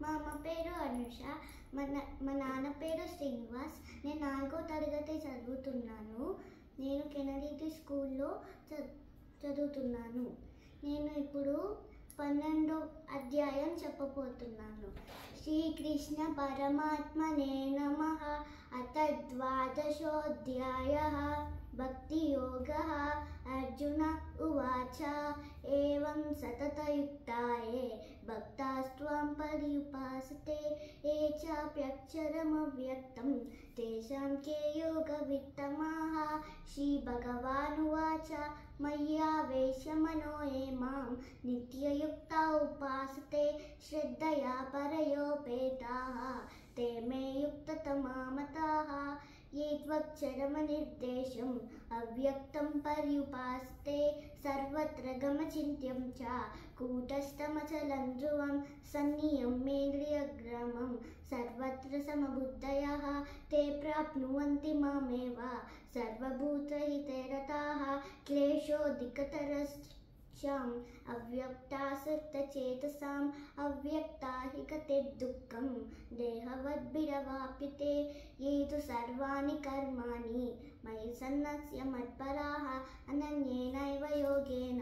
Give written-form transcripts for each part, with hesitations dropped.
మా అమ్మ పేరు అనుష, మా నాన్న పేరు శ్రీనివాస్. నేను 4వ తరగతి చదువుతున్నాను. నేను కెనడీ స్కూల్లో చదువుతున్నాను. నేను ఇప్పుడు 12వ అధ్యాయం చెప్పబోతున్నాను. శ్రీకృష్ణ పరమాత్మనే నమః. అథ ద్వాదశోऽధ్యాయः భక్తియోగः. అర్జున ఉవాచ ఏవం సతతయుక్తాయే భక్తాస్త్వాం పర్యుపాసతే ఏ చాప్యక్షరమవ్యక్తం తేషాం కే యోగవిత్తమాః. శ్రీభగవానువాచ మయ్యావేశ్య మనో ఏ మాం నిత్యయుక్తా ఉపాసతే శ్రద్ధయా పరయోపేతాః ते मे युक्ततमा मताः. ये त्वक्षरमनिर्देशम् अव्यक्तं पर्युपासते सर्वत्र गमचिन्त्यं च कूटस्थमचलं ध्रुवं सन्नियम्येन्द्रियग्रामं सर्वत्र समबुद्धयः ते प्राप्नुवन्ति मामेव सर्वभूतहिते रताः. क्लेशोऽधिकतरश्च अव्यक्तासक्तचेतसाम् अव्यक्ता हि गतिर्दुःखं देहवद्भिरवाप्यते. ये तु सर्वाणि कर्माणि मयि सन्न्यस्य मत्पराः अनन्येनैव योगेन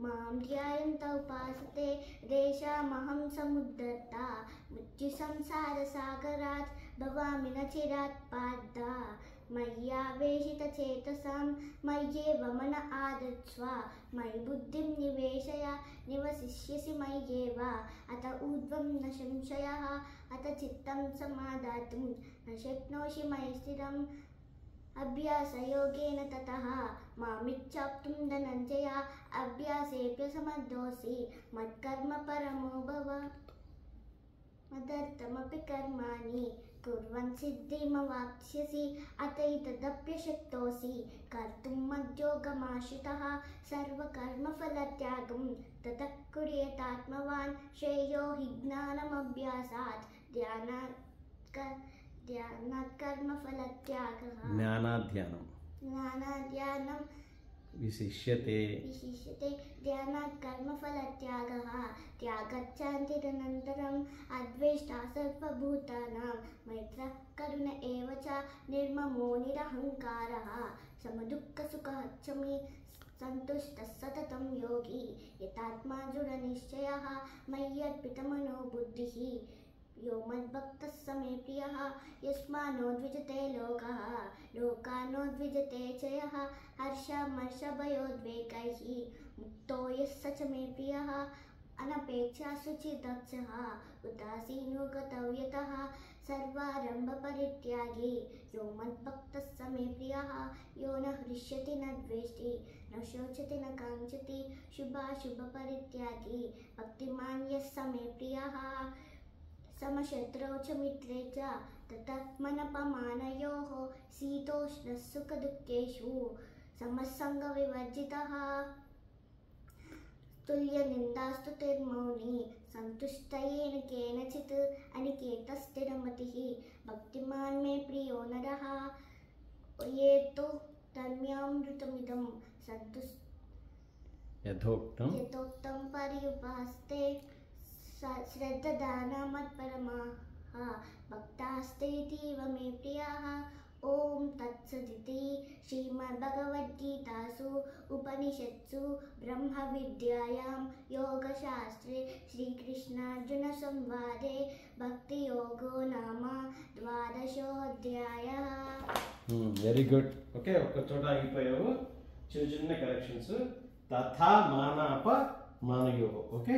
मां ध्यायन्तः उपासते तेषामहं समुद्धर्ता मृत्युसंसारसागरात् भवामि न चिरात् पार्थ. मय्यावेशितचेतसां मय्येव मन आदत्स्व मयि बुद्धिं निवेशय निवसिष्यसि मय्येव अत ऊर्ध्वं न संशयः. अत चित्तं समादातुं न शक्नोषि मयि स्थिरम् अभ्यासयोगेन ततः मामिच्छाप्तुं धनञ्जय अभ्यासेऽप्यसमर्थोऽसि मत्कर्म परमो भव. मदर्थमपि कर्माणि कुर्वन् सिद्धिमवाप्स्यसि अतैतदप्यशक्तोऽसि कर्तुं मद्योगमाश्रितः. सर्वकर्मफलत्यागं ततः कुर्यातात्मवान् श्रेयो हि ज्ञानमभ्यासात् ध्यानात् कर्मफलत्यागः. ज्ञानाध्यानं विशिष्यते ध्यानात् कर्मफलत्यागः. त्यागच्चान्तिरनन्तरम् अद्वेष्टा सर्वभूतानां मैत्रः करुण एव च निर्ममो निरहङ्कारः समदुःखसुखक्षमी सन्तुष्टः सततं योगी यतात्मा दृढनिश्चयः मय्यर्पितमनो बुद्धिः यो मद्भक्तः स मे प्रियः. यस्मान्नो द्विजते लोकः लोकान्नो च यः हर्षमर्षभयोद्वेगैः मुक्तो यः स च मे प्रियः. अनपेक्षा शुचिदक्षः उदासीनो गतव्यतः सर्वारम्भपरित्यागी यो मद्भक्तः स मे प्रियः. यो न हृष्यति न द्वेष्टि न शोचति न काङ्क्षति शुभाशुभपरित्यागी भक्तिमान् यः स मे प्रियः. समशत्रौ च मित्रे च ततः मनपमानयोः शीतोष्णः सुखदुःखेषु समसङ्गविवर्जितः. तुल्यनिन्दास्तुतिर्मौनी सन्तुष्टयेन केनचित् अनिकेतस्थिरमतिः भक्तिमान् मे प्रियो नरः. ये तु धर्म्यामृतमिदं यथोक्तं पर्युपासते श्रद्धादाना मत्परमाः भक्तास्तेतीव मे प्रियाः. ओम तत्सदिति श्रीमद्भगवद्गीतासु उपनिषत्सु ब्रह्मविद्यायां योगशास्त्रे श्रीकृष्णार्जुनसंवादे भक्तियोगो नाम 12ोऽध्यायः. Very good. ఓకే, ఒక్క చోట ఆగిపోయావు. చిన్న చిన్న కరెక్షన్స్. తథా మానాప మానయో. ఓకే,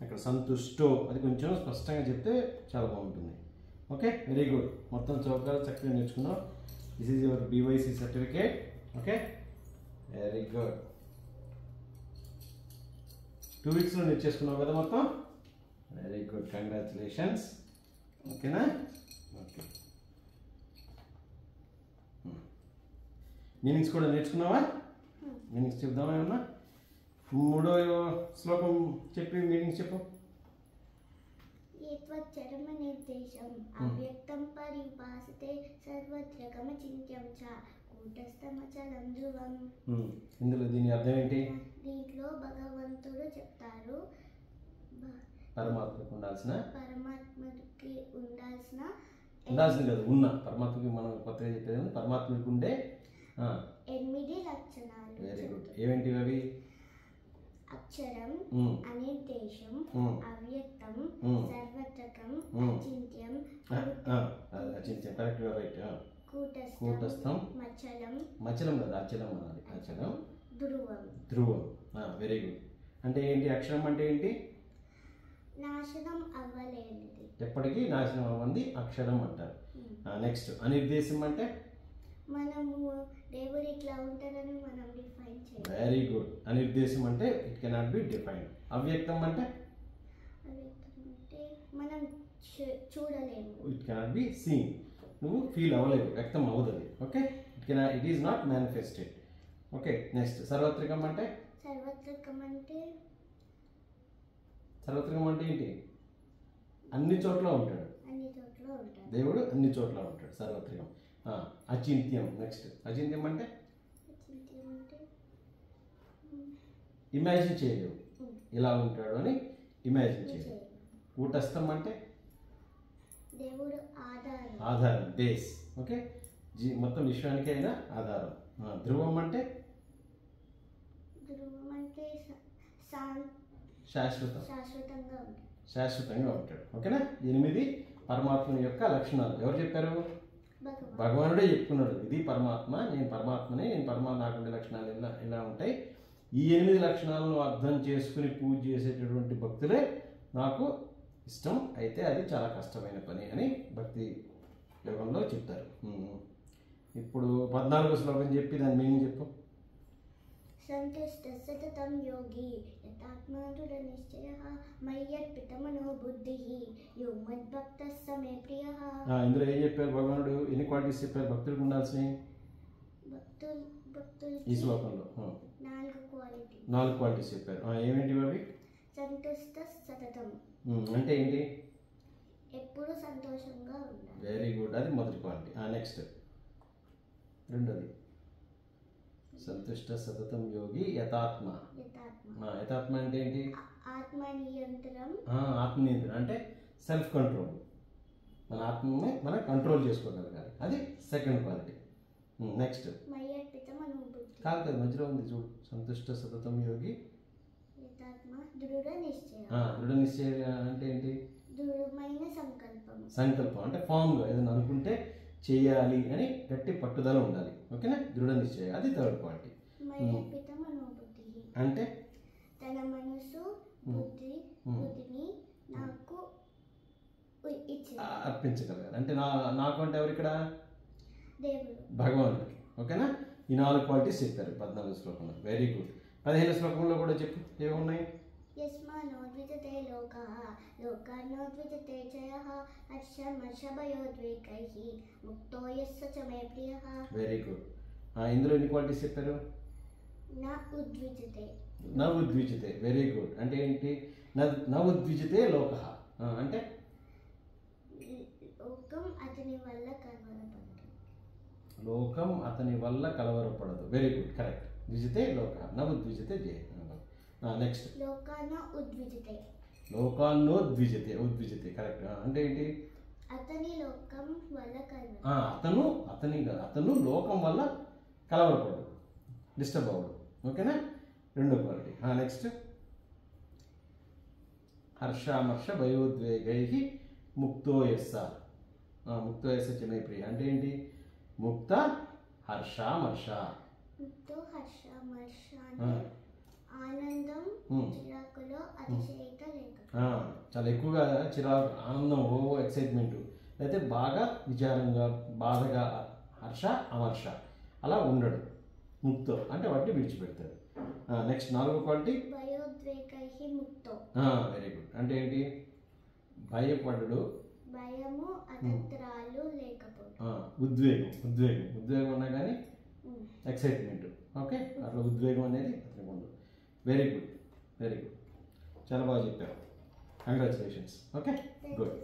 అక్కడ సంతుష్టో అది కొంచెం స్పష్టంగా చెప్తే చాలా బాగుంటుంది. Okay, very good. మొత్తం చౌకగా చక్కగా నేర్చుకున్నాం. This is your BYC certificate. Okay, very good. 2 వీక్స్లో నేర్చేసుకున్నావు కదా మొత్తం. Very good, congratulations. ఓకేనా? ఓకే, మీనింగ్స్ కూడా నేర్చుకున్నావా? మీనింగ్స్ చెప్దామా ఏమన్నా? 3వ శ్లోకం చెప్పి మీనింగ్స్ చెప్పు. ఏత్వచ్చరమనిర్దేశం అవ్యక్తం పర్యుపాసతే సర్వత్ర గమచింత్యం చ కూటస్థమచలం ధ్రువం. ఇందులో దీని అర్థం ఏంటి? దీంట్లో భగవంతుడు చెప్తారు, పరమాత్మకు ఉండాల్సిన పరమాత్మకి ఉండాల్సిన కదా ఉన్న పరమాత్మకి మనం కొత్తగా చెప్పేది పరమాత్మకి ఉండే 8 లక్షణాలు. Very good. ఏమేంటివి అవి? అక్షరం, అనిర్దేశం, అవ్యక్తం, సర్వత్రకం, అచింత్యం, అచింత్యం కరెక్ట్ రైట్. కూటస్థం, మచలం కదా అచలం అనాలి. అచలం, ధ్రువం. Very good. అంటే ఏంటి అక్షరం అంటే ఏంటి? నాశనం అవ్వలేనిది, ఎప్పటికీ నాశనం అవ్వంది అక్షరం అంటారు. నెక్స్ట్ అనిర్దేశం అంటే మనము దేవుడు ఇట్లా ఉంటారని మనం డిఫైన్ చేయాలి. Very good. అనిర్దేశం అంటే ఇట్ కెనాట్ బి డిఫైన్డ్. అవ్యక్తం అంటే మనం చూడలేము, ఇట్ కెనాట్ బి సీన్. నువ్వు ఫీల్ అవ్వలేవు, వ్యక్తం అవ్వదు. Okay, it is not manifested. Okay, next సర్వత్రికం అంటే సర్వత్రికం అంటే ఏంటి? అన్ని చోట్ల ఉంటాడు దేవుడు, అన్ని చోట్ల ఉంటాడు. సర్వత్రికం. అచింత్యం. నెక్స్ట్ అచింత్యం అంటే ఇమాజిన్ చేయలేవు, ఇలా ఉంటాడు అని ఇమాజిన్ చేయలేవు. కూటస్థం అంటే దేవుడు ఆధారం, బేస్. ఓకే, మొత్తం విశ్వానికి అయినా ఆధారం. ధ్రువం అంటే శాశ్వతంగా ఉంటాడు. ఓకేనా? 8 పరమాత్మ యొక్క లక్షణాలు ఎవరు చెప్పారు? భగవానుడే చెప్పుకున్నాడు. ఇది పరమాత్మ, నేను పరమాత్మని, నేను పరమాత్మ, నాకుండే లక్షణాలు ఇలా ఉంటాయి. ఈ 8 లక్షణాలను అర్థం చేసుకుని పూజ చేసేటటువంటి భక్తులే నాకు ఇష్టం. అయితే అది చాలా కష్టమైన పని అని భక్తి యోగంలో చెప్తారు. ఇప్పుడు 14వ శ్లోకం చెప్పి దాని మీనింగ్ చెప్పు. సంతుష్ట సతతం యోగి యథాత్మా దృఢ నిశ్చయః మయ్యర్పిత మనోబుద్ధిః యో మద్భక్తః స మే ప్రియః. ఇందులో ఏం చెప్పారు భగవానుడు? ఎన్ని క్వాలిటీస్ చెప్పారు భక్తులకు ఉండాల్సినవి? ఈ శ్లోకంలో 4 క్వాలిటీస్ చెప్పారు. ఏమేంటివి అవి? సంతుష్ట సతతం అంటే ఏంటి? ఎప్పుడు సంతోషంగా ఉండాలి. వెరీ గుడ్, అది మొదటి క్వాలిటీ. నెక్స్ట్ రెండోది సంతుష్ట సతతం యోగి యథాత్మ. యథాత్మ అంటే ఏంటి? ఆత్మనియంత్రం. ఆత్మనియంత్రణ అంటే సెల్ఫ్ కంట్రోల్. మన ఆత్మని మనం కంట్రోల్ చేసుకోగలగాలి, అది సెకండ్ క్వాలిటీ. నెక్స్ట్ కాదు కదా, మధ్యలో ఉంది చూడు. సంతుష్ట సతతం యోగి దృఢ నిశ్చయం. దృఢ నిశ్చయం అంటే ఏంటి? దృఢమైన సంకల్పం అంటే ఫామ్గా ఏదైనా అనుకుంటే చేయాలి అని గట్టి పట్టుదల ఉండాలి. ఓకేనా? దృఢ నిశ్చయం, అది థర్డ్ క్వాలిటీ. అంటే తన మనసు బుద్ధిని నాకు అర్పించగలగాలి. అంటే నాకు అంటే ఎవరు ఇక్కడ? దేవుడు, భగవానుడికి. ఓకేనా? ఈ 4 క్వాలిటీస్ చెప్పారు 14వ శ్లోకంలో. Very good. 15వ శ్లోకంలో కూడా చెప్పు ఏమున్నాయి? యస్మానోద్విజతే లోకః లోకాన్నోద్విజతే చయః హర్షమర్షభయోద్వేగైః ముక్తో యస్స చ మే ప్రియః. Very good. ఇందులో ఎన్ని క్వాలిటీస్ చెప్పారు? న ఉద్విజతే. Very good. అంటే ఏంటి? న ఉద్విజతే లోకః అంటే లోకం అతని వల్ల కలవరపడదు. Very good, correct. ద్విజతే లోక, న ఉద్విజతే జయ. నెక్స్ట్ లోకాన్నో ద్విజతే. ఉద్విజతే కరెక్ట్. అంటే ఏంటి? అతని లోకం వల్ల అతను లోకం వల్ల కలవరపడు, డిస్టర్బ్ అవ్వడు. ఓకేనా? రెండో క్వాలిటీ. నెక్స్ట్ హర్షామర్ష భయోద్వేగై ముక్తో యస్స. ముక్తో యస్స చ మే ప్రియ అంటే ఏంటి? ముక్త హర్షామర్ష. ఆనందం, చిరాకులో అతిశయత లేక. చాలా ఎక్కువగా చిరాకు, ఆనందం, ఎక్సైట్మెంట్, అయితే బాగా విచారంగా, బాధగా, హర్ష అమర్ష అలా ఉండడు. ముక్తో అంటే వాటిని విడిచిపెడతాడు. నెక్స్ట్ 4వ క్వాలిటీ వెరీ గుడ్. అంటే ఏంటి? భయపడడు, భయము, అతంత్రాలు లేకపోవడం. ఉద్వేగం ఉన్నా కానీ ఎక్సైట్మెంట్. ఓకే, అట్లా ఉద్వేగం అనేది అతనికి ఉండదు. వెరీ గుడ్, చాలా బాగా చెప్పారు. కంగ్రాచులేషన్స్. Okay, good.